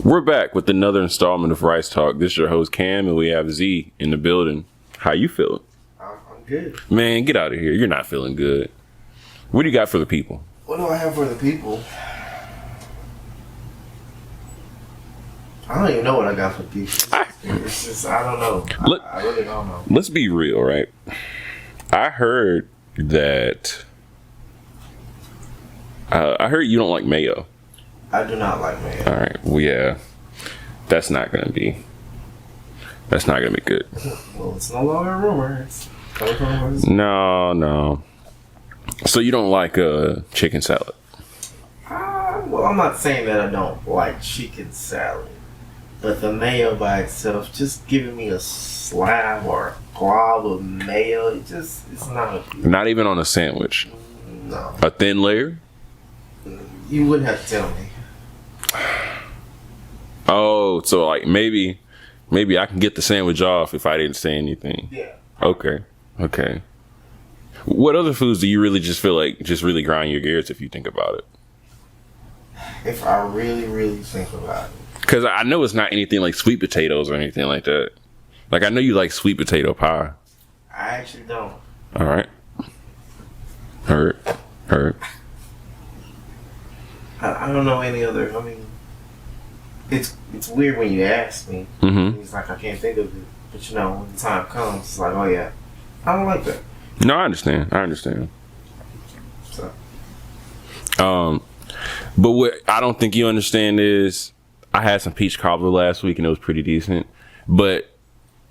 We're back with another installment of Rice Talk. This is your host Cam, and we have Z in the building. How you feeling? I'm good. Man, get out of here. You're not feeling good. What do you got for the people? What do I have for the people? I don't even know what I got for the people. It's just, I don't know. I really don't know. Let's be real, right? I heard that... I heard you don't like mayo. I do not like mayo. All right. Well, yeah. That's not gonna be good. Well, it's no longer a rumor. It's No. So you don't like chicken salad? Well, I'm not saying that I don't like chicken salad, but the mayo by itself, just giving me a slab or a glob of mayo, it's not. Not even on a sandwich. No. A thin layer? You wouldn't have to tell me. Oh, so like maybe I can get the sandwich off if I didn't say anything. Yeah. Okay. What other foods do you really just feel like just really grind your gears if you think about it? If I really, really think about it. Because I know it's not anything like sweet potatoes or anything like that. Like I know you like sweet potato pie. I actually don't. All right. Heard. I don't know any other. I mean, it's weird when you ask me. Mm-hmm. It's like I can't think of it. But when the time comes, it's like, oh yeah, I don't like that. No, I understand. So. But what I don't think you understand is I had some peach cobbler last week and it was pretty decent. But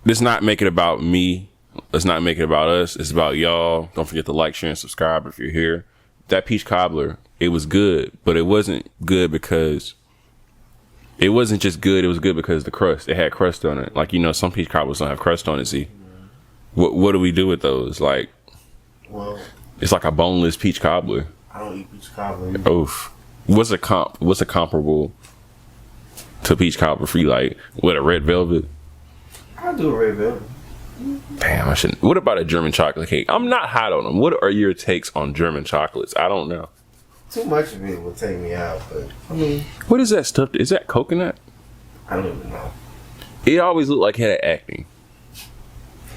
let's not make it about me. Let's not make it about us. It's about y'all. Don't forget to like, share, and subscribe if you're here. That peach cobbler, it was good, but it wasn't good because it wasn't just good. It was good because the crust. It had crust on it. Like, some peach cobblers don't have crust on it. See, what do we do with those? Like, well, it's like a boneless peach cobbler. I don't eat peach cobbler. Oof. What's a comparable to peach cobbler for you? Like, what, a red velvet? I'll do a red velvet. Damn, I shouldn't. What about a German chocolate cake? I'm not hot on them. What are your takes on German chocolates? I don't know. Too much of it will take me out, but I mean, what is that stuff? Is that coconut? I don't even know. It always looked like it had acne.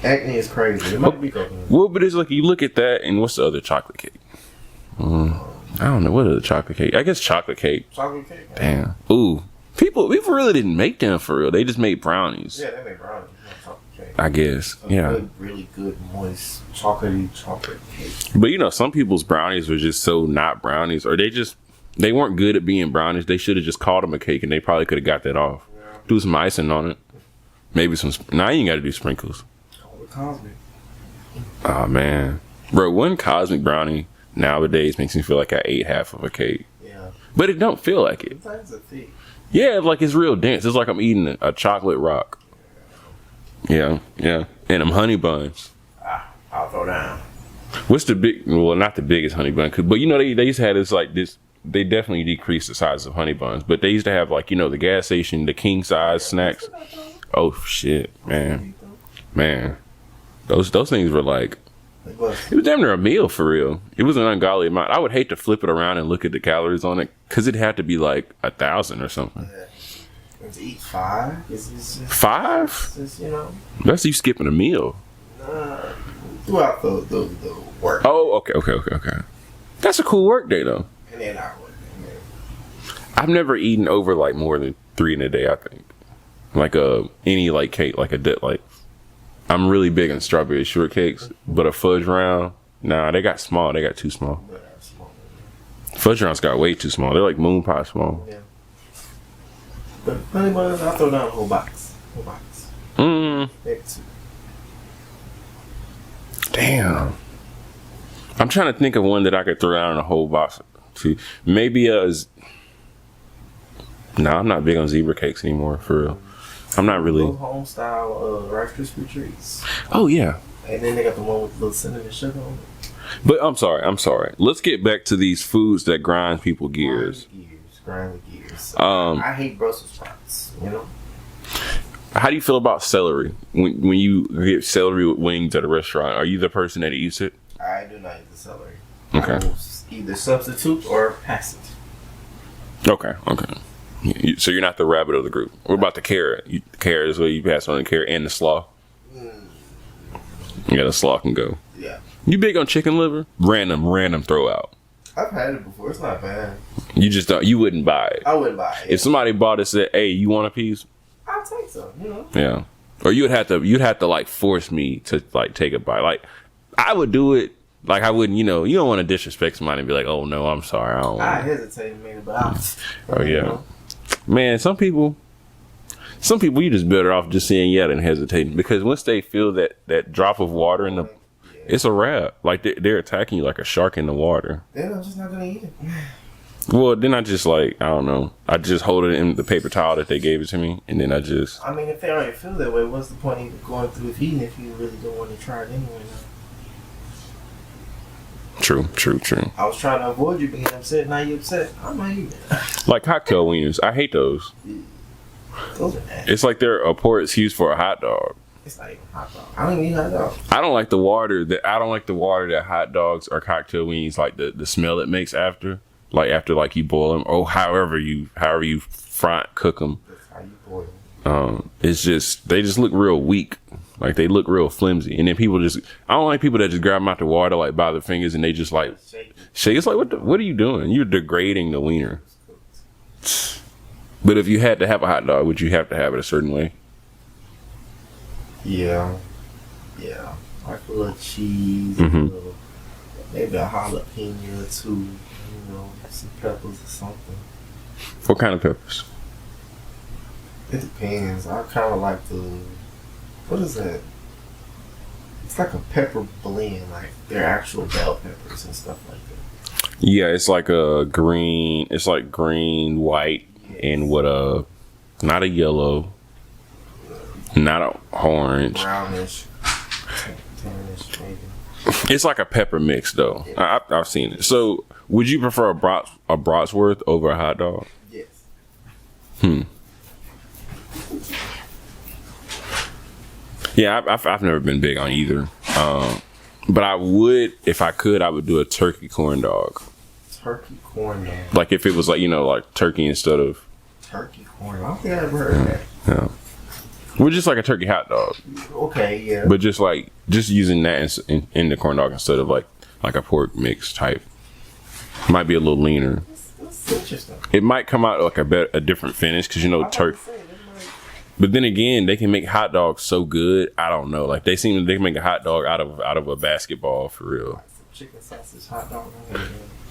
Acne is crazy. It might be coconut. Well, but it's like you look at that, and what's the other chocolate cake? I don't know what other chocolate cake. I guess chocolate cake. Chocolate cake. Damn. Ooh, people really didn't make them for real. They just made brownies. Yeah, they made brownies. I guess, yeah. Good, really good, moist, chocolate cake. But some people's brownies were just so not brownies, or they weren't good at being brownies. They should have just called them a cake, and they probably could have got that off. Yeah. Do some icing on it, maybe some. Now you ain't got to do sprinkles. Cosmic. Oh man, bro, one cosmic brownie nowadays makes me feel like I ate half of a cake. Yeah, but it don't feel like it. Sometimes it's thick. Yeah, like it's real dense. It's like I'm eating a chocolate rock. Yeah. And them honey buns. I'll throw down. What's the big? Well, not the biggest honey bun, but they used to have this like this. They definitely decreased the size of honey buns, but they used to have like the gas station, the king size snacks. Oh shit, man. Those things were like, it was damn near a meal for real. It was an ungodly amount. I would hate to flip it around and look at the calories on it because it had to be like 1,000 or something. To eat 5? Five? That's you skipping a meal. Throughout the work. Oh, okay. That's a cool work day though. And then I work. I've never eaten over like more than 3 in a day. I think like any like cake, like I'm really big on strawberry shortcakes, but a fudge round, nah, they got small. They got too small. Fudge rounds got way too small. They're like moon pie small. Yeah. But honey buns, I'll throw down a whole box. Maybe 2. Damn. I'm trying to think of one that I could throw down a whole box to. Maybe I'm not big on zebra cakes anymore, for real. I'm not really. Home style Rice Krispie treats. Oh yeah. And then they got the one with little cinnamon sugar on it. But I'm sorry. Let's get back to these foods that grind people gears. Grind the gears. I hate Brussels sprouts. How do you feel about celery? When you get celery with wings at a restaurant, are you the person that eats it? I do not eat the celery. Okay. I will either substitute or pass it. Okay. So you're not the rabbit of the group. What about the carrot? The carrot is where you pass on the carrot and the slaw. Yeah, the slaw can go. Yeah. You big on chicken liver? Random throw out. I've had it before. It's not bad. You just don't. You wouldn't buy it. I wouldn't buy it. If somebody bought it, and said, "Hey, you want a piece?" I'll take some. You know. Yeah. Or you'd have to like force me to like take a bite. Like I would do it. Like I wouldn't. You don't want to disrespect somebody and be like, "Oh no, I'm sorry, I don't." I hesitate, man, but I'll. Oh yeah. Man, some people you just better off just saying yeah than hesitating, because once they feel that drop of water in the, it's a wrap. Like they're attacking you like a shark in the water. Then I'm just not gonna eat it. Well, then I just I don't know. I just hold it in the paper towel that they gave it to me, and then I mean, if they already feel that way, what's the point of going through with eating if you really don't want to try it anyway? True. I was trying to avoid you being upset. Now you upset. I'm not eating it. Like cocktail wieners, I hate those. Those are nasty. It's like they're a poor excuse for a hot dog. It's not even hot dog. I don't even eat hot dog. I don't like the water that hot dogs or cocktail wieners, like the smell it makes after you boil them, or however you cook them. That's how you boil them. It's just they just look real weak. Like they look real flimsy, and then I don't like people that just grab them out the water like by the fingers and they just like shake. It's like what are you doing? You're degrading the wiener. But if you had to have a hot dog, would you have to have it a certain way? Yeah, like a little cheese, maybe a jalapeno or two, some peppers or something. What kind of peppers? It depends. I kind of like what is that? It's like a pepper blend, like they're actual bell peppers and stuff like that. Yeah, it's like green, white, and not a yellow, not a orange. Brownish, tannish maybe. It's like a pepper mix though. Yeah. I've seen it. So would you prefer a bratwurst over a hot dog? Yes. Yeah, I've never been big on either. But I would, if I could, I would do a turkey corn dog. Turkey corn dog. Like if it was like turkey instead of turkey corn. I don't think I ever heard of that. Yeah. Well, just like a turkey hot dog. Okay, yeah. But just using that in the corn dog instead of like a pork mix type. Might be a little leaner. That's interesting. It might come out like a different finish because turkey. But then again, they can make hot dogs so good. I don't know. Like they can make a hot dog out of a basketball for real. Chicken sausage hot dog.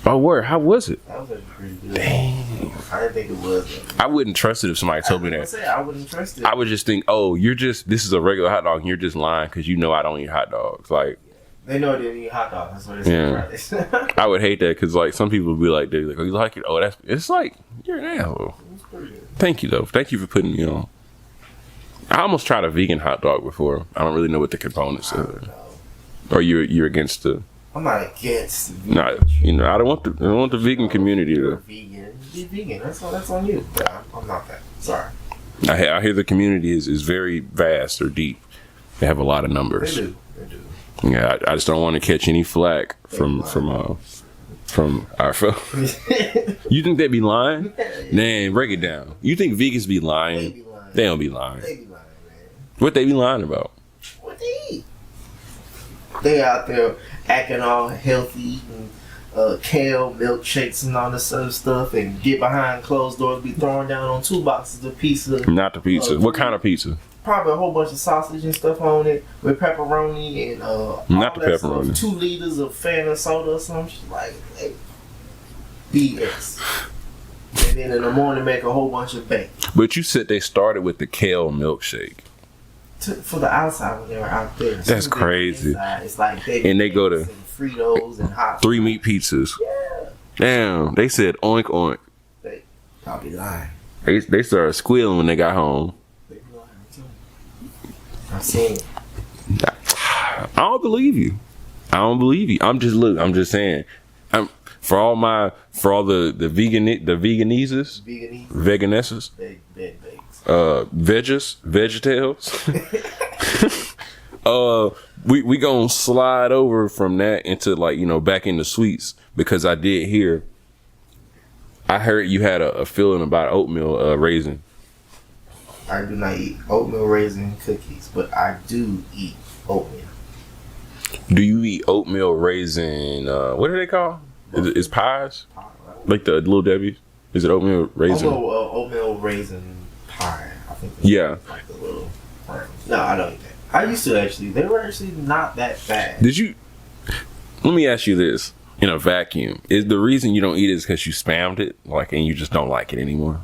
Oh, word. How was it? That was actually pretty good. Dang. I didn't think it was. I wouldn't trust it if somebody told me that. I wouldn't trust it. I would just think, oh, this is a regular hot dog and you're just lying because I don't eat hot dogs. Like, they know they didn't eat hot dogs. That's what they say. Yeah. I would hate that because like some people would be like, they're like, oh, you like it? Oh, it's like, you're an asshole. Thank you though. Thank you for putting me on. I almost tried a vegan hot dog before. I don't really know what the components are. Or you're against the. I'm not against. I don't want the vegan community to. Vegan, be vegan. That's on you. But I'm not that. Sorry. I hear the community is very vast or deep. They have a lot of numbers. They do. Yeah, I just don't want to catch any flack from our folks. You think they be lying? Man, break it down. You think vegans be lying? They don't be lying. They be lying, man. What they be lying about? What they eat? They out there acting all healthy, eating kale milkshakes and all this other stuff, and get behind closed doors, be throwing down on 2 boxes of pizza. Not the pizza. What kind of pizza? Probably a whole bunch of sausage and stuff on it with pepperoni and not the pepperoni. 2 liters of Fanta soda or something. She's like, hey, BS. And then in the morning make a whole bunch of bacon. But you said they started with the kale milkshake. For the outside when they were out there. That's crazy. Inside, it's like they go to Fritos and hot 3 meat pizzas. Yeah. Damn, they said oink oink. They probably lying. They started squealing when they got home. They be lying too. I've seen it. I don't believe you. I'm just saying. For all the veganisses, vegetales, we gonna slide over from that into back into sweets because I did hear I heard you had a feeling about oatmeal raisin. I do not eat oatmeal raisin cookies, but I do eat oatmeal. Do you eat oatmeal raisin? What are they called? Is pies? Pie, right? Like the Little Debbie's? Is it oatmeal raisin? Oatmeal raisin pie. I think. Yeah. Like the little. No, I don't eat that. I used to actually. They were actually not that bad. Did you? Let me ask you this: in a vacuum, is the reason you don't eat it is because you spammed it, like, and you just don't like it anymore?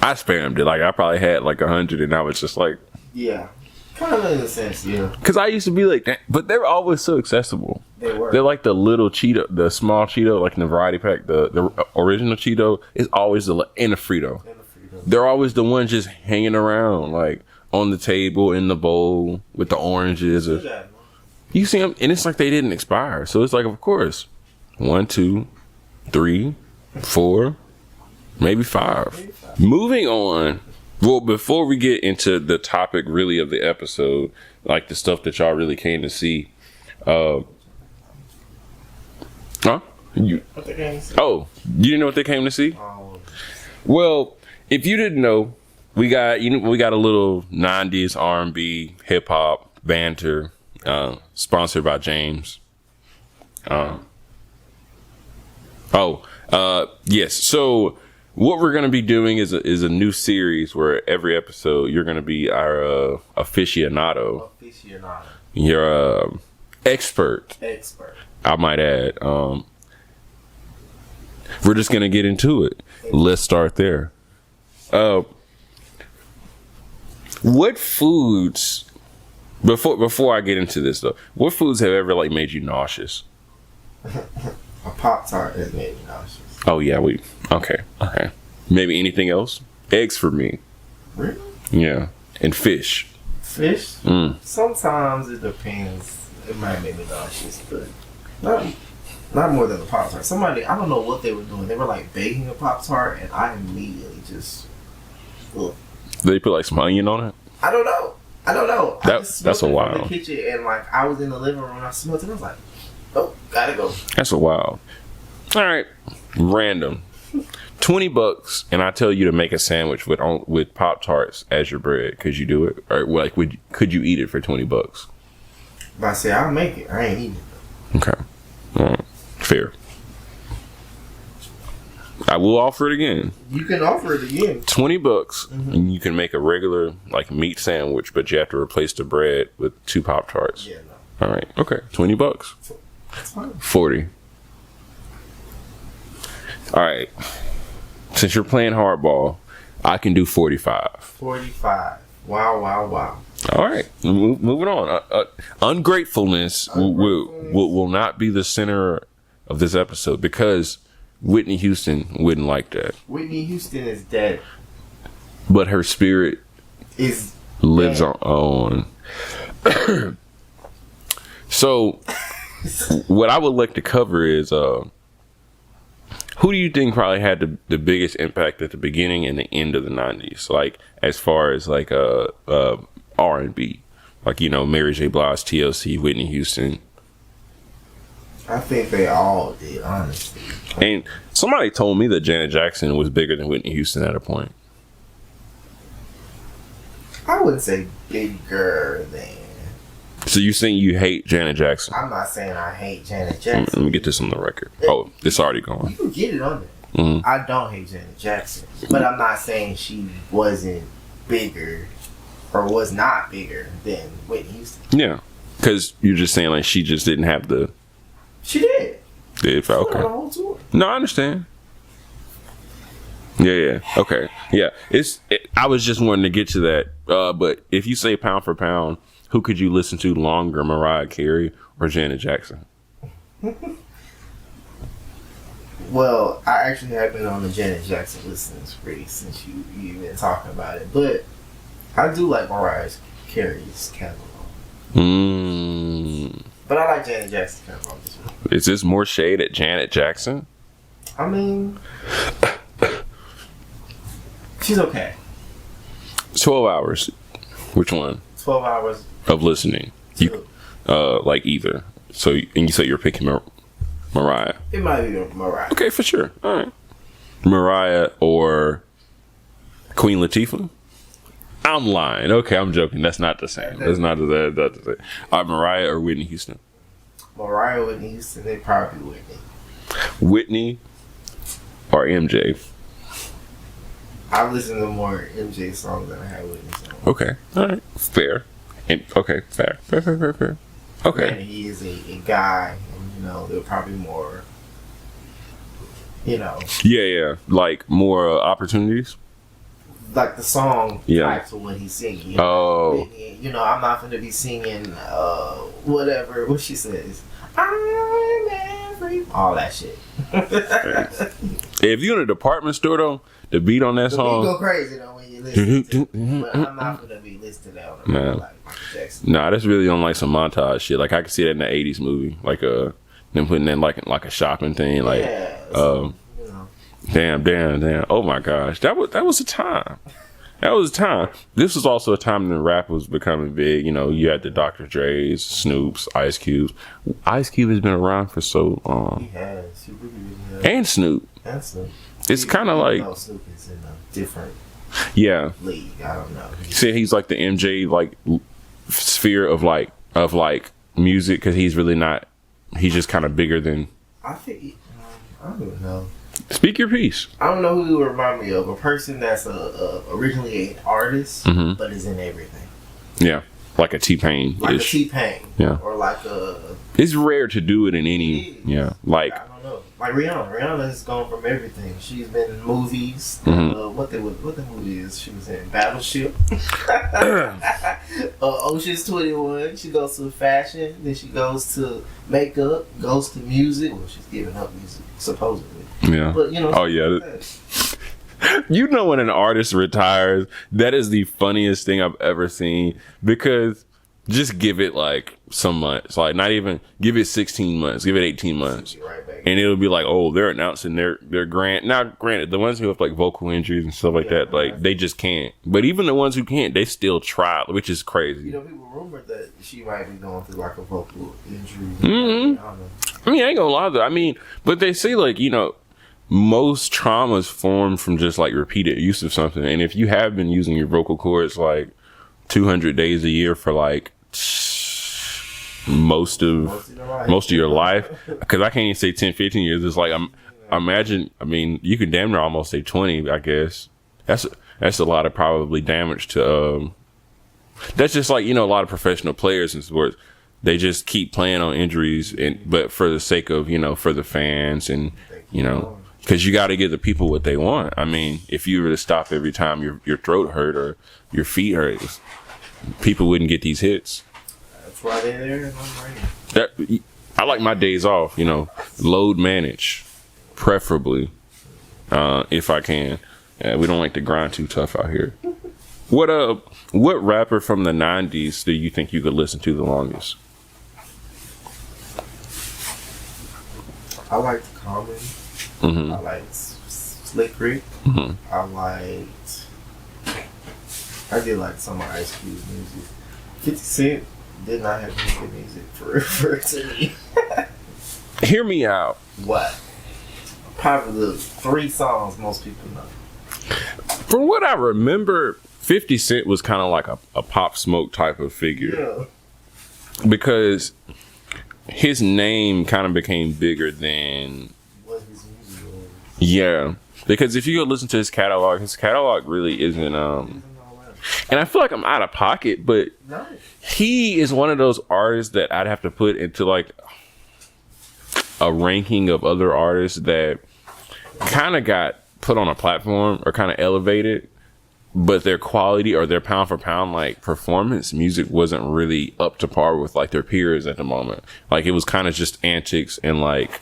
I spammed it. Like, I probably had like 100, and I was just like, yeah, kind of in a sense, yeah. Because I used to be like that, but they were always so accessible. They were. They're like the little Cheeto, the small Cheeto, like in the variety pack. The original Cheeto is always the and the Frito. They're always the ones just hanging around, like on the table in the bowl with the oranges. Or, you see them, and it's like they didn't expire. So it's like, of course, 1, 2, 3, 4, maybe 5. Moving on. Well, before we get into the topic really of the episode, like the stuff that y'all really came to see, Huh? What they came to see? Oh, you didn't know what they came to see? Well, if you didn't know, we got a little 90s R&B, hip hop banter, sponsored by James. Yes. So what we're gonna be doing is a new series where every episode you're gonna be our aficionado. You're a expert. I might add. We're just gonna get into it. Let's start there. What foods? Before I get into this though, what foods have ever like made you nauseous? A Pop-Tart has made me nauseous. Oh yeah, okay. Maybe anything else? Eggs for me. Really? Yeah, and fish. Fish? Sometimes it depends. It might make me nauseous, but not more than a Pop-Tart. Somebody, I don't know what they were doing. They were like baking a Pop-Tart, and I immediately just. Ugh. Did they put like some onion on it? I don't know. That's a while. In the kitchen, and like I was in the living room, and I smelled it. And I was like, "Oh, gotta go." That's a while. All right, random. $20, and I tell you to make a sandwich with Pop-Tarts as your bread. Could you do it, or like could you eat it for $20? But I say I'll make it. I ain't eating it. Okay, fair. I will offer it again. You can offer it again. $20, and you can make a regular like meat sandwich, but you have to replace the bread with 2 Pop-Tarts. Yeah, no. All right, okay, $20. That's fine. 40. All right. Since you're playing hardball, I can do 45. 45. Wow. All right, moving on. Ungratefulness will not be the center of this episode because Whitney Houston wouldn't like that. Whitney Houston is dead, but her spirit lives on. So, what I would like to cover is who do you think probably had the biggest impact at the beginning and the end of the 90s? Like, as far as like R&B, like, you know, Mary J. Blige, TLC, Whitney Houston. I think they all did, honestly. And somebody told me that Janet Jackson was bigger than Whitney Houston at a point. I wouldn't say bigger than. So you saying you hate Janet Jackson? I'm not saying I hate Janet Jackson. Let me get this on the record. Oh, it's already gone. You can get it on there. I don't hate Janet Jackson, but I'm not saying she wasn't bigger or was not bigger than Whitney Houston. Yeah, because you're just saying like she just didn't have the. She did. Okay. On the whole tour. No, I understand. Yeah. Okay. Yeah. I was just wanting to get to that. But if you say pound for pound, who could you listen to longer, Mariah Carey or Janet Jackson? Well, I actually have been on the Janet Jackson listening spree since you've been talking about it. But I do like Mariah Carey's catalog. But I like Janet Jackson's catalog as well. Is this more shade at Janet Jackson? I mean, she's okay. 12 hours. Which one? 12 hours of listening. You, like either. So, and you said you're picking Mariah. It might be Mariah. Okay, for sure. All right. Mariah or Queen Latifah? I'm lying. Okay, I'm joking. That's not the same. That's not the same. Mariah or Whitney Houston? Mariah, Whitney Houston, they probably Whitney. Whitney or MJ? I listen to more MJ songs than I have Whitney songs. Okay, all right, fair. Okay, fair. Okay. And he is a guy, and they're probably more, Yeah, like more opportunities. Like the song types of what he's singing. Oh. Whitney, I'm not going to be singing whatever, what she says. I'm every... all that shit. If you're in a department store, though, the beat on that song... You go crazy, though, when you listen to it. But I'm not going to be listening to that on like Michael Jackson. Nah, that's really on, like, some montage shit. Like, I could see that in the 80s movie. Like, them putting that, like a shopping thing. Like, Damn. Oh, my gosh. That was a time. That was a time. This was also a time when rap was becoming big. You had the Dr. Dre's, Snoop's, Ice Cube's. Ice Cube has been around for so long. He has. He really has. And Snoop. It's kind of like... Snoop is in a different league. I don't know. See, he's like the MJ, like, sphere of music, because he's really not... He's just kind of bigger than... I think... I don't know. Speak your piece. I don't know who he would remind me of. A person that's originally an artist, but is in everything. Yeah, like a T-Pain. Like a T-Pain. Yeah. Or like a... It's rare to do it in any... Yeah, like... I don't know. Like Rihanna. Rihanna has gone from everything. She's been in movies. What the movie is? She was in Battleship. Ocean's 21. She goes to fashion. Then she goes to makeup. Goes to music. Well, she's giving up music, supposedly. Yeah. But, oh, yeah. When an artist retires, that is the funniest thing I've ever seen, because just give it like some months, like not even give it 16 months, give it 18 months, and it'll be like, oh, they're announcing their grant. Now, granted, the ones who have like vocal injuries and stuff like that, like they just can't. But even the ones who can't, they still try, which is crazy. People rumored that she might be going through like a vocal injury. I mean, I ain't gonna lie though. But they say like, most traumas form from just like repeated use of something. And if you have been using your vocal cords like 200 days a year for like most of your life, because I can't even say 10, 15 years. It's like, imagine, you can damn near almost say 20, I guess. That's a lot of probably damage to, that's just like, a lot of professional players in sports. They just keep playing on injuries, but for the sake of, for the fans and, because you got to give the people what they want. If you were to stop every time your throat hurt or your feet hurt, people wouldn't get these hits. That's why they're there and I'm right. I like my days off, load manage, preferably, if I can. We don't like to grind too tough out here. What rapper from the 90s do you think you could listen to the longest? I liked Common. I liked Slick Rick. I did like some of Ice Cube's music. 50 Cent did not have any good music for to me. Hear me out. What? Probably the 3 songs most people know. From what I remember, 50 Cent was kind of like a Pop Smoke type of figure. Yeah. Because his name kind of became bigger than what his music was. Yeah. Because if you go listen to his catalog really isn't and I feel like I'm out of pocket, but no. He is one of those artists that I'd have to put into like a ranking of other artists that kind of got put on a platform or kind of elevated, but their quality or their pound for pound like performance music wasn't really up to par with like their peers at the moment. Like it was kind of just antics and like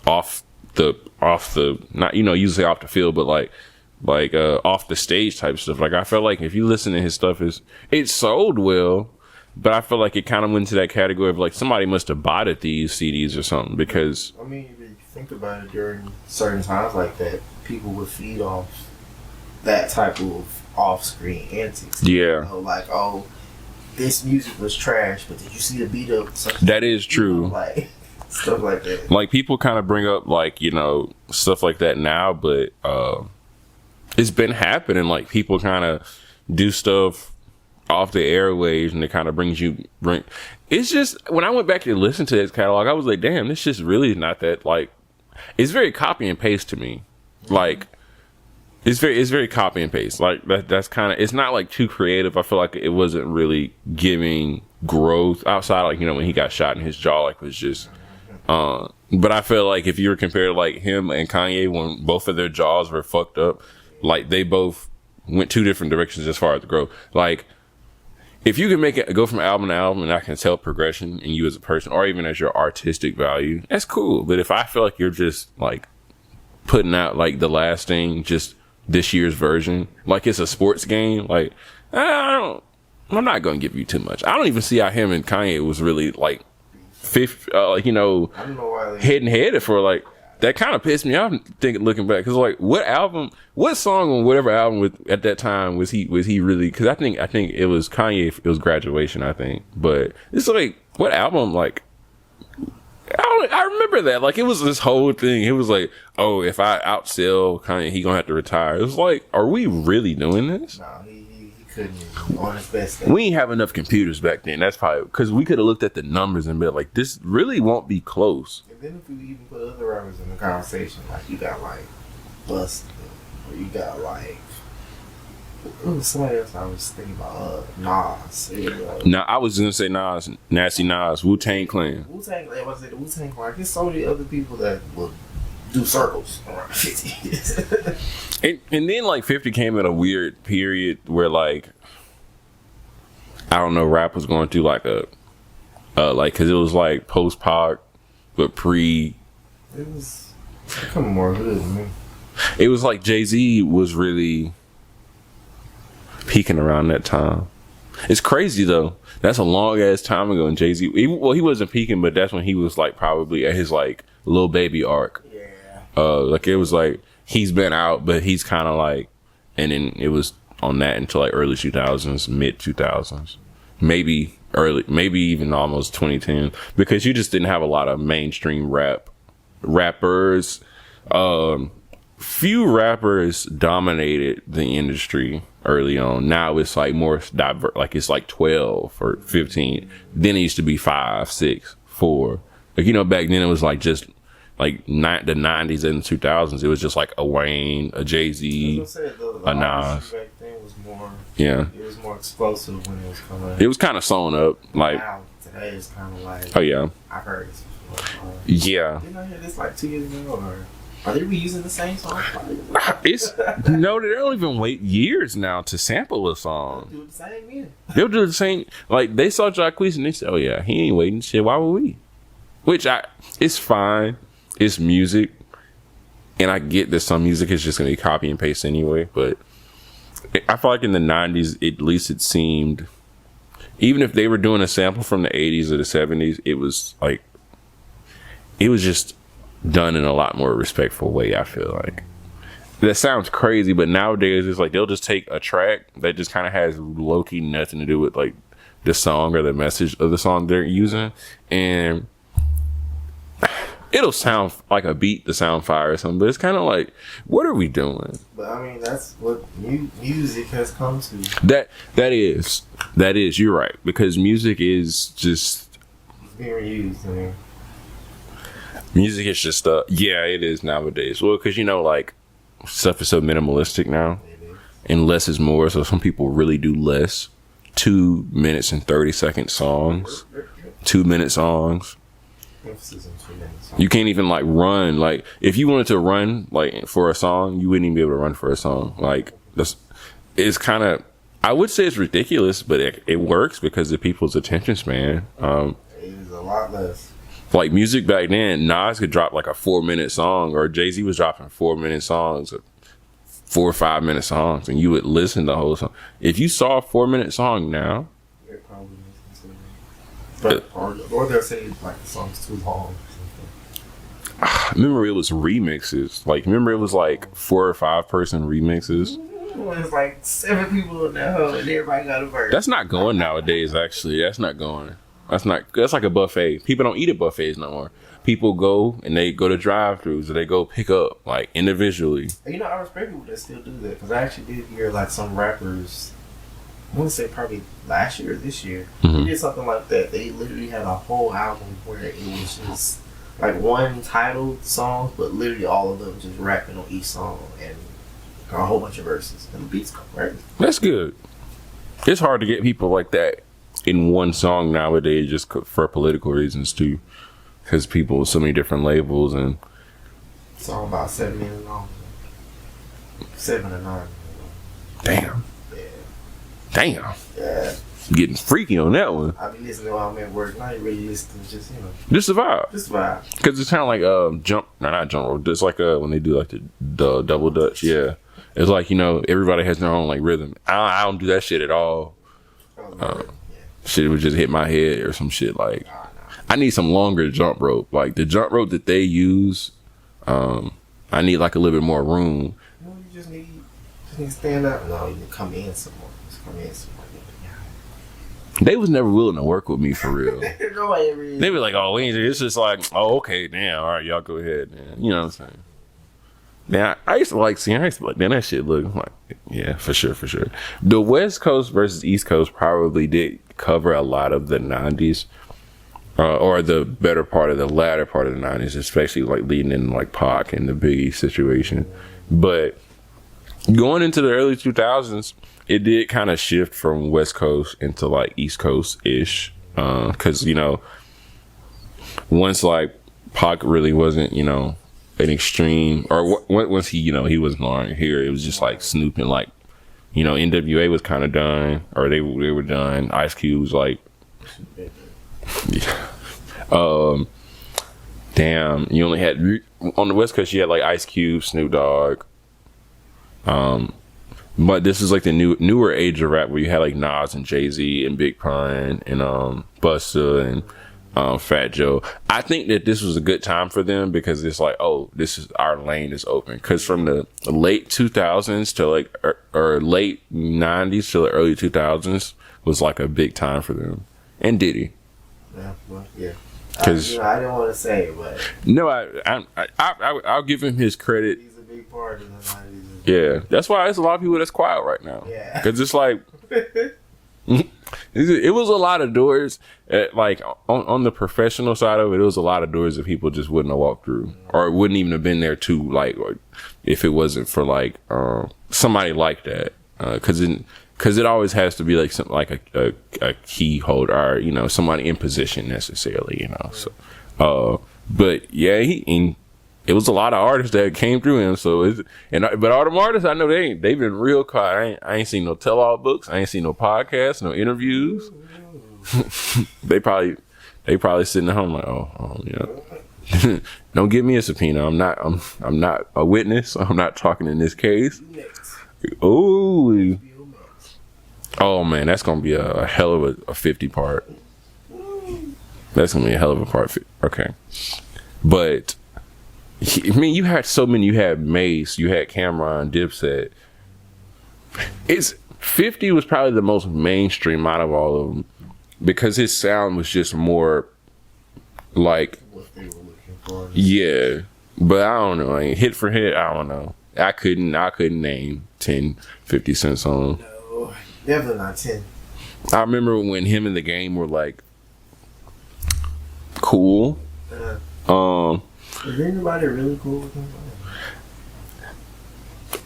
off the not usually off the field, but like off the stage type stuff. Like I felt like if you listen to his stuff, it sold well, but I feel like it kind of went into that category of like somebody must have bought it these CDs or something, because if you think about it, during certain times like that, people would feed off that type of off-screen antics. Yeah. Like, oh, this music was trash, but did you see the beat up? That is true. Stuff like that. Like, people kind of bring up, like, you know, stuff like that now, but it's been happening. Like, people kind of do stuff off the airwaves, and it kind of it's just, when I went back to listen to his catalog, I was like, damn, this just really not that, like, it's very copy and paste to me. Like, it's very copy and paste. Like, that's kind of, it's not like too creative. I feel like it wasn't really giving growth outside, like, you know, when he got shot in his jaw, like, it was just, but I feel like if you were compared, like, him and Kanye, when both of their jaws were fucked up, like, they both went two different directions as far as the growth. Like, if you can make it go from album to album, and I can tell progression in you as a person, or even as your artistic value, that's cool. But if I feel like you're just, like, putting out, like, the last thing, just this year's version, like it's a sports game, like, I'm not gonna give you too much. I don't even see how him and Kanye was really, like, fifth, like, you know, head and headed for, like, that kind of pissed me off looking back, because, like, what song on whatever album at that time was he really, because I think it was Kanye, it was Graduation, I think, but it's like, what album, like, I remember that, like, it was this whole thing. It was like, oh, if I outsell Kanye, he gonna have to retire. It was like, are we really doing this? No, he couldn't, on his best day. We didn't have enough computers back then. That's probably because we could have looked at the numbers and been like, this really won't be close. And then if we even put other rappers in the conversation, like, you got, like, Busta, or you got, like, somebody else I was thinking about, Nas. Now, I was gonna say Nas, Nasty Nas, Wu-Tang Clan. Wu-Tang, I was saying the Wu-Tang Clan. There's so many other people that will do circles around 50. And then, like, 50 came at a weird period where, like, I don't know, rap was going through, like, like, because it was, like, post-Pac, but pre. It was becoming more hood, man. It was like Jay-Z was really peaking around that time. It's crazy, though. That's a long-ass time ago, and Jay-Z, he wasn't peaking, but that's when he was, like, probably at his, like, Lil Baby arc. Yeah. Like, it was like, he's been out, but he's kind of like, and then it was on that until, like, early 2000s, mid 2000s, maybe even almost 2010, because you just didn't have a lot of mainstream rappers. Few rappers dominated the industry early on. Now it's, like, more diverse, like, it's like 12 or 15. Then it used to be 5, 6, 4. Like, you know, back then it was like just like the 90s and 2000s. It was just like a Wayne, a Jay-Z, a Nas. Back then was more, yeah, it was more explosive when it was coming out. It was kind of sewn up. Like, now, today it's kind of like, oh yeah, I've heard this before. Yeah. Didn't I hear this like 2 years ago? Or are they reusing the same song? It's no, they don't even wait years now to sample a song. They'll do the same, yeah. They'll do the same. Like, they saw Jacquees and they said, "Oh yeah, he ain't waiting. Shit, why would we?" Which it's fine. It's music, and I get that some music is just gonna be copy and paste anyway. But I feel like in the '90s, at least it seemed, even if they were doing a sample from the '80s or the '70s, it was like, it was just done in a lot more respectful way. I feel like that sounds crazy, but nowadays it's like they'll just take a track that just kind of has low-key nothing to do with like the song or the message of the song they're using, and it'll sound like a beat to sound fire or something, but it's kind of like, what are we doing? But I mean, that's what music has come to. That is, you're right, because music is just, It's being reused. I mean, music is just yeah, it is nowadays. Well, because you know, like, stuff is so minimalistic now, and less is more. So some people really do less. 2 minutes and 30-second songs, 2-minute songs. emphasis on 2 minutes. You can't even like run. Like, if you wanted to run like for a song, you wouldn't even be able to run for a song. Like, it's kind of, I would say it's ridiculous, but it works because of people's attention span. It is a lot less. Like, music back then, Nas could drop like a 4-minute song, or Jay-Z was dropping 4-minute songs, 4 or 5 minute songs, and you would listen to the whole song. If you saw a 4-minute song now, They're probably listening to it. But, or they'll say like the song's too long. remember it was remixes. Like, remember it was like 4 or 5 person remixes. It's like 7 people in that hole and everybody got a verse. That's not going nowadays, actually. That's not going. That's like a buffet. People don't eat at buffets no more. People go and they go to drive-thrus or they go pick up like individually. You know, I respect people that still do that because I actually did hear like some rappers. I want to say probably last year or this year. They did something like that. They literally had a whole album where it was just like one titled song, but literally all of them just rapping on each song and a whole bunch of verses. And the beats go crazy. That's good. It's hard to get people like that in one song nowadays, just for political reasons too, because people with so many different labels and. Song about 7 minutes long. 7 or 9. Damn. Yeah. Damn. Yeah. Getting freaky on that one. I be listening while I'm at work. Not really listening, just Just the vibe. Just the vibe. Because it's kind of like not jump rope. It's like when they do like the double dutch. Yeah. It's like, everybody has their own like rhythm. I don't do that shit at all. Shit would just hit my head or some shit like. I need some longer jump rope. Like the jump rope that they use, I need like a little bit more room. You just need to stand up. No, you need to come in some more. Just come in some more. They was never willing to work with me for real. Nobody ever is. They be like, "Oh, we ain't." It's just like, "Oh, okay, damn, all right, y'all go ahead." Man. You know what I'm saying? Now, I used to like seeing. I used to be like, "Man, that shit look like, yeah, for sure." The West Coast versus East Coast probably did cover a lot of the '90s, or the better part of the latter part of the '90s, especially like leading in like Pac and the Biggie situation. But going into the early 2000s. It did kind of shift from West Coast into like East Coast ish, because once like Pac really wasn't an extreme, or once he was no longer here, it was just like Snoop and like NWA was kind of done, or they were done. Ice Cube was like, yeah. Damn, you only had on the West Coast you had like Ice Cube, Snoop Dogg, but this is like the newer age of rap where you had like Nas and Jay-Z and Big Pun and Busta and Fat Joe. I think that this was a good time for them because it's like, oh, this is our lane is open. Because from the late 2000s to like or late 90s to the early 2000s was like a big time for them. And Diddy. Yeah, well, yeah. Because I didn't want to say it, but no, I'll give him his credit. He's a big part of the 90s. Yeah, that's why there's a lot of people that's quiet right now. Yeah, because it's like it was a lot of doors. Like on the professional side of it, it was a lot of doors that people just wouldn't have walked through, or wouldn't even have been there to like, or if it wasn't for like somebody like that. Because it always has to be like something like a key holder, or somebody in position necessarily. So, but yeah, it was a lot of artists that came through him. So but all them artists I know they've been real quiet. I ain't seen no tell-all books. I ain't seen no podcasts, no interviews. they probably sitting at home like, don't give me a subpoena. I'm not a witness. I'm not talking in this case. Oh man, that's gonna be a hell of a 50 part. That's gonna be a hell of a part. Okay, but. I mean, you had so many. You had Mace, you had Cameron, Dipset. 50 was probably the most mainstream out of all of them because his sound was just more like what they were looking for. Yeah, but I don't know. Like, hit for hit, I don't know. I couldn't name 10 50 Cent songs. No, definitely not 10. I remember when him and The Game were like cool. Is anybody really cool with him?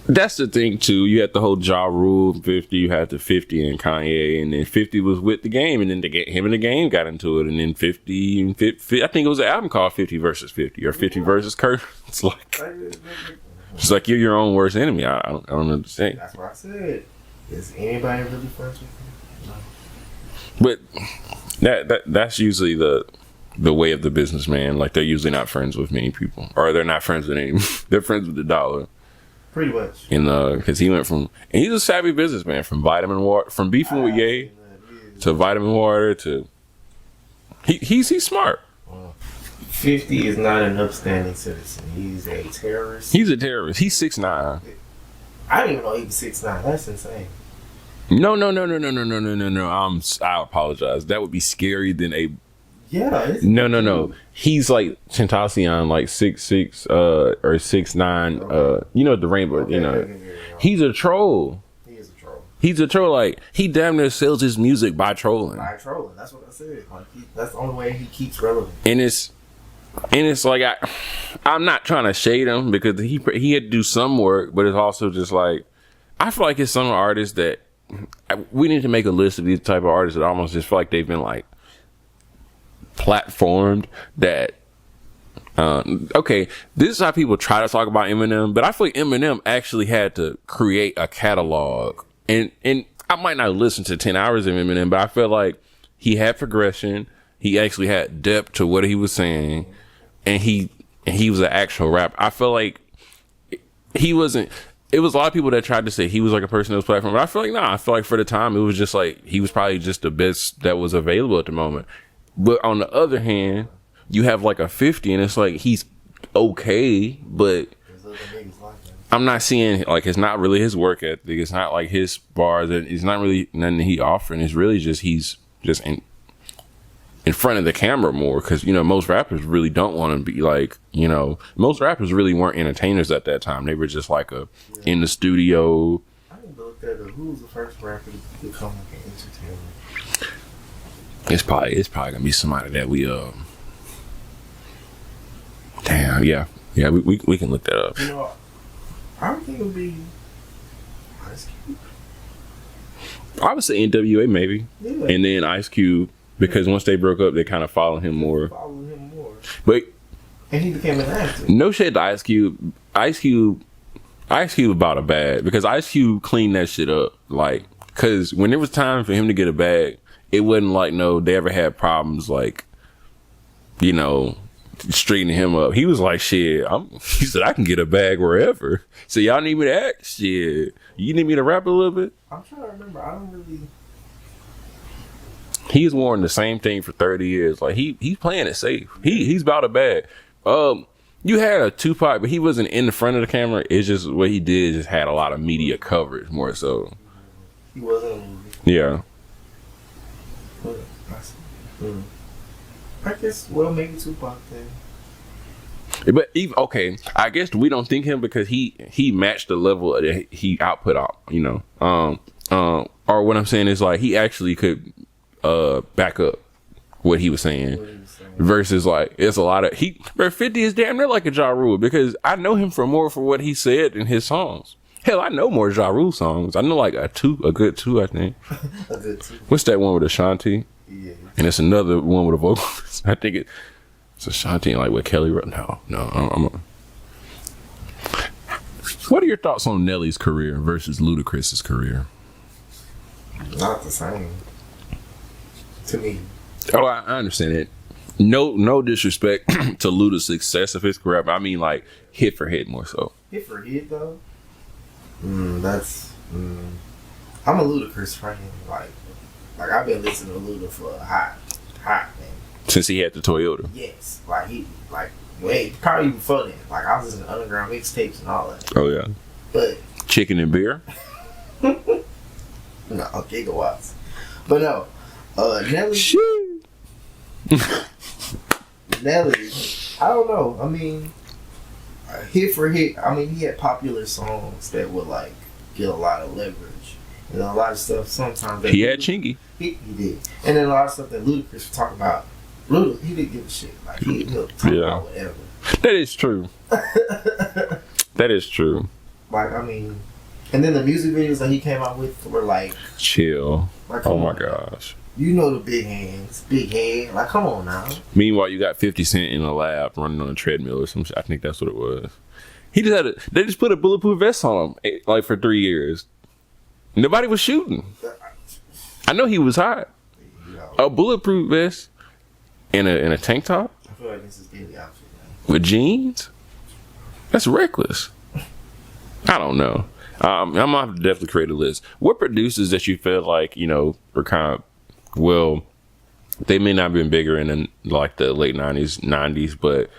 That's the thing too. You had the whole Ja Rule 50. You had the 50 and Kanye, and then 50 was with The Game, and then him and The Game got into it, and then 50 and 50. I think it was an album called 50 versus 50 or 50 versus Kurt. It's like you're your own worst enemy. I don't know what to say. That's what I said. Is anybody really friends with him? No. But that's usually the way of the businessman. Like, they're usually not friends with many people, or they're not friends with any. They're friends with the dollar. Pretty much. Because he went from, and he's a savvy businessman, from vitamin water, from beefing with Ye to vitamin water to. He's smart. 50 is not an upstanding citizen. He's a terrorist. He's a terrorist. He's 6'9". I didn't even know he was 6'9". That's insane. No. I apologize. That would be scary than a. Yeah. No. He's like Tentacion, like 6'6", or 6'9". Okay. You know the rainbow. Okay, You know, okay. he's a troll. He is a troll. He's a troll. Like he damn near sells his music by trolling. That's what I said. Like that's the only way he keeps relevant. And it's like I'm not trying to shade him because he had to do some work, but it's also just like I feel like it's some artists that we need to make a list of these type of artists that almost just feel like they've been like platformed that okay, this is how people try to talk about Eminem, but I feel like Eminem actually had to create a catalog, and I might not listen to 10 hours of Eminem, but I feel like he had progression, he actually had depth to what he was saying, and he was an actual rapper. I feel like he wasn't. It was a lot of people that tried to say he was like a person that was platform, but I feel like I feel like for the time it was just like he was probably just the best that was available at the moment. But on the other hand, you have like a 50 and it's like he's okay, but I'm not seeing like it's not really his work ethic. It's not like his bars. It's not really nothing that he offering. It's really just he's just in front of the camera more because most rappers really don't want to be like most rappers really weren't entertainers at that time. They were just like in the studio. I didn't look at who was the first rapper to become like an entertainer. It's probably gonna be somebody that we damn we can look that up. I would think it would be Ice Cube. I would say NWA maybe, and then Ice Cube because once they broke up, they kind of followed him more. But and he became an actor. No shit to Ice Cube. Ice Cube about a bag because Ice Cube cleaned that shit up. Like, cause when it was time for him to get a bag, it wasn't like they ever had problems like, straightening him up. He was like, shit. He said I can get a bag wherever. So y'all need me to act? Shit. You need me to rap a little bit? I'm trying to remember. I don't really. He's worn the same thing for 30 years. Like he's playing it safe. He's about a bag. You had a Tupac, but he wasn't in the front of the camera. It's just what he did just had a lot of media coverage more so. He wasn't in a movie. Yeah. I guess maybe Tupac then. But okay, I guess we don't think him because he matched the level that he output out, or what I'm saying is like he actually could back up what he was saying. Versus like it's a lot of 50 is damn near like a Ja Rule because I know him for what he said in his songs. Hell, I know more Ja Rule songs. I know like a good two, I think. A good two. What's that one with Ashanti? Yeah. And it's another one with a vocalist. I think it's Ashanti like with Kelly. No. What are your thoughts on Nelly's career versus Ludacris's career? Not the same. To me. Oh, I understand it. No disrespect to Luda's success of his career, but I mean like hit for hit more so. Hit for hit though? I'm a Ludacris fan. Like I've been listening to Luda for a hot man. Since he had the Toyota. Yes. Probably before then. Like I was listening to underground mixtapes and all that. Oh yeah. But Chicken and Beer? No, gigawatts. But no. Nelly. Shit. Nelly, I don't know. I mean, hit for hit. I mean, he had popular songs that would like get a lot of leverage and a lot of stuff. Sometimes he had Chingy. He did, and then a lot of stuff that Ludacris was talking about. Luda, he didn't give a shit. Like he'll talk about whatever. That is true. That is true. Like I mean, and then the music videos that he came out with were like chill. Like, oh my gosh. You know the big hands, big head. Like, come on now. Meanwhile, you got 50 Cent in a lab running on a treadmill or some shit. I think that's what it was. They just put a bulletproof vest on him like for 3 years. Nobody was shooting. I know he was hot. A bulletproof vest in a tank top. I feel like this is daily outfit, man. With jeans. That's reckless. I don't know. I'm gonna have to definitely create a list. What producers that you feel like were kind of they may not have been bigger in like the late 90s, but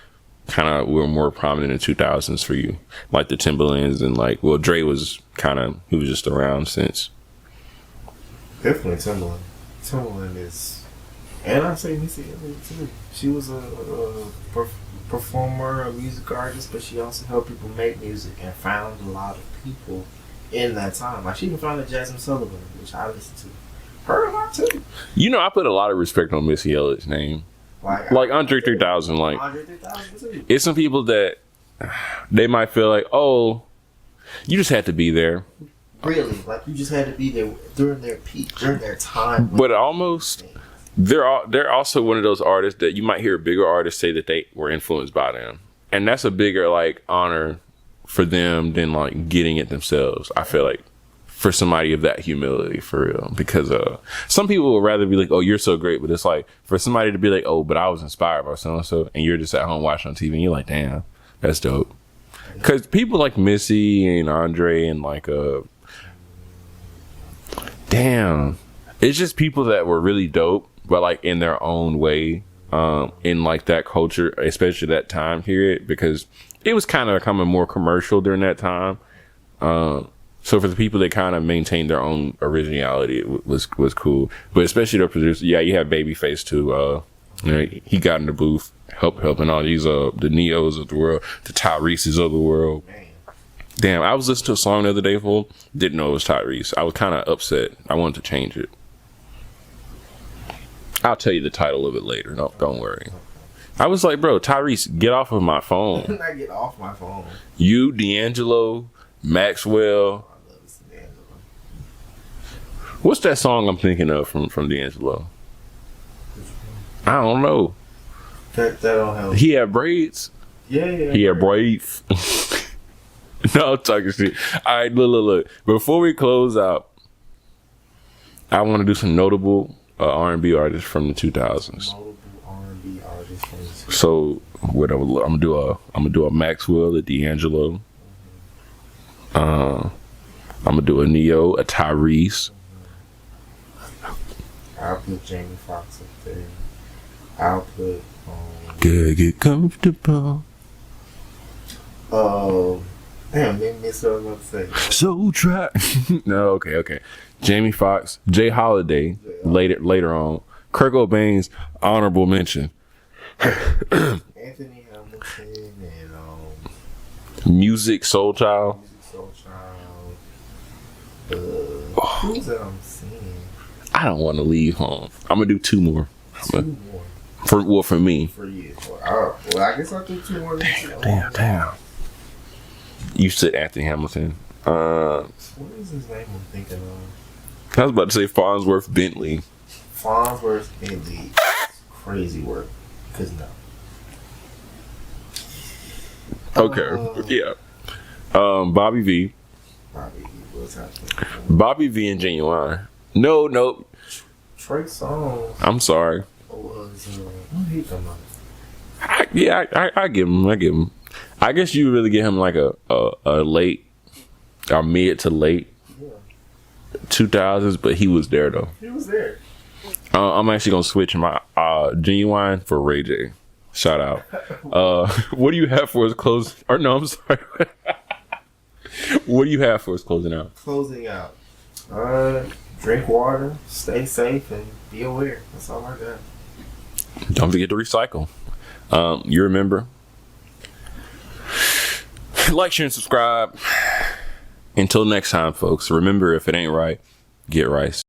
kind of were more prominent in the 2000s for you, like the Timberlands and Dre was he was just around since. Definitely Timbaland. Timbaland is, and I say Missy Elliott too. She was a performer, a music artist, but she also helped people make music and found a lot of people in that time. Like she even found Jasmine Sullivan, which I listened to. Her a lot too. You know, I put a lot of respect on Missy Elliott's name. Like Andre 3000. Like Andre 3000 too. It's some people that they might feel like, oh, you just had to be there. Really, like you just had to be there during their peak, during their time. But almost, they're also one of those artists that you might hear a bigger artist say that they were influenced by them, and that's a bigger like honor for them than like getting it themselves. I feel like for somebody of that humility, for real, because some people would rather be like, oh, you're so great, but it's like for somebody to be like, oh, but I was inspired by so and so, and you're just at home watching on TV, and you're like, damn, that's dope. Because people like Missy and Andre and like damn, it's just people that were really dope, but like in their own way, in like that culture, especially that time period, because it was kind of becoming more commercial during that time. So for the people that kind of maintained their own originality, it was cool. But especially the producer, yeah, you have Babyface too. You know, he got in the booth, helping all these the Neos of the world, the Tyrese's of the world. Damn, I was listening to a song the other day, didn't know it was Tyrese. I was kind of upset. I wanted to change it. I'll tell you the title of it later. No, don't worry. I was like, bro, Tyrese, get off of my phone. I get off my phone. You, D'Angelo, Maxwell. I love this D'Angelo. What's that song I'm thinking of from D'Angelo? I don't know. That don't help. He had braids. Yeah. He had braids. No, I'm talking shit. All right, look. Before we close out, I want to do some notable R&B artists from the 2000s. Notable R&B artists from the 2000s. So whatever, I'm gonna do a Maxwell, a D'Angelo. I'm gonna do a Neo, a Tyrese. I'll put Jamie Foxx up there. I'll put Get comfortable. Damn, didn't miss what I was about to say. So try. No, okay. Jamie Foxx, Jay Holiday, later on. Kurt Cobain's honorable mention. Anthony Hamilton and Music Soul Child. Who's that I'm seeing? I don't want to leave home. I'm gonna do two more. Two more. For me. For you. Well, I guess I'll do two more. Damn. You said Anthony Hamilton. What is his name I'm thinking of? I was about to say Farnsworth Bentley. Farnsworth Bentley. Crazy work. Cause no. Okay. Yeah. Bobby V. What's happening? Bobby V and Genuine. No. Trey Songz. I'm sorry. What he come out? I give him. I guess you really get him like a late or mid to late 2000s, but he was there though. He was there. I'm actually gonna switch my Genuine for Ray J. Shout out. What do you have for us closing? Or no, I'm sorry. What do you have for us closing out? Closing out. Drink water, stay safe, and be aware. That's all I got. Don't forget to recycle. You remember. Like, share, and subscribe. Until next time, folks. Remember, if it ain't right, get rice.